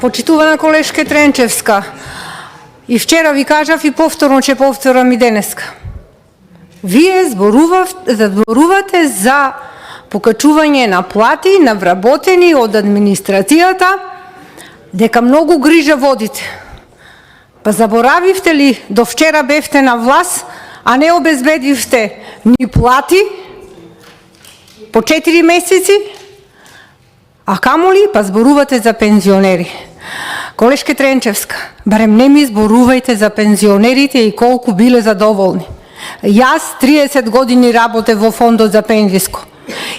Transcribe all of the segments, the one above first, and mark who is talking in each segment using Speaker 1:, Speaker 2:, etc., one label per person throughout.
Speaker 1: Почитувана колешка Тренчевска, и вчера ви кажав и повторно ќе повторам и денеска. Вие зборувате за покачување на плати на вработени од администрацијата, дека многу грижа водите. Па заборавивте ли до вчера бевте на власт, а не обезбедивте ни плати по 4 месеци, а камоли па зборувате за пензионери. Колешке Тренчевска, барем не ми зборувајте за пензионерите и колку биле задоволни. Јас 30 години работев во фондот за пензиско.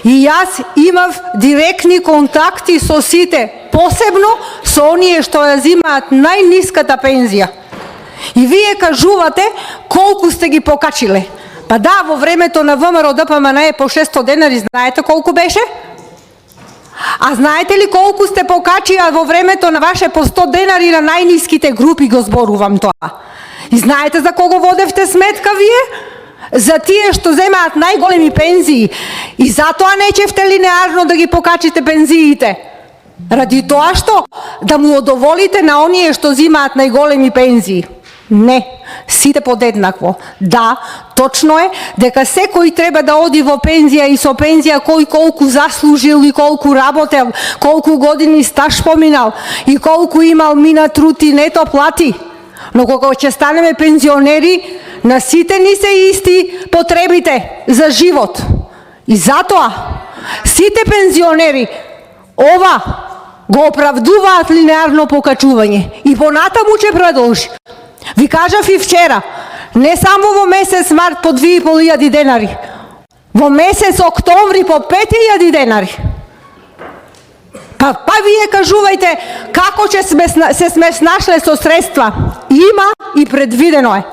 Speaker 1: И јас имав директни контакти со сите, посебно со оние што ја зимаат најниската пензија. И вие кажувате колку сте ги покачиле. Па да, во времето на ВМРО ДПМН е по 600 денари, знаете колку беше? А знаете ли колку сте покачија во времето на ваше по 100 денари на најниските групи, го зборувам тоа. И знаете за кого водевте сметка вие? За тие што земаат најголеми пензии. И затоа нечевте линеарно да ги покачите пензиите. Ради тоа што да му одоволите на оние што земаат најголеми пензии. Не, сите подеднакво. Да, точно е дека секој треба да оди во пензија и со пензија кој колку заслужил и колку работел, колку години стаж поминал и колку имал мина труд и нето плати. Но кога ќе станеме пензионери, на сите ни се исти потребите за живот. И затоа сите пензионери ова го оправдуваат линеарно покачување и понатаму ќе продолжи. Ви кажав и вчера, не само во месец март по 2500 денари, во месец октомври по 5000 денари. Па вие кажувајте како ќе се сме снашле со средства. Има и предвидено е.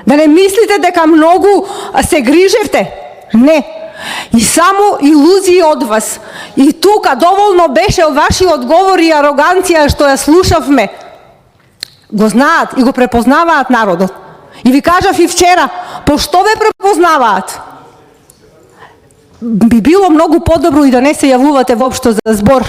Speaker 1: Да не мислите дека многу се грижевте. Не. И само илузии од вас. И тука доволно беше ваши одговори и ароганција што ја слушавме. Го знаат и го препознаваат народот. И ви кажав и вчера, пошто ве препознаваат? Би било многу подобро и да не се јавувате воопшто за збор.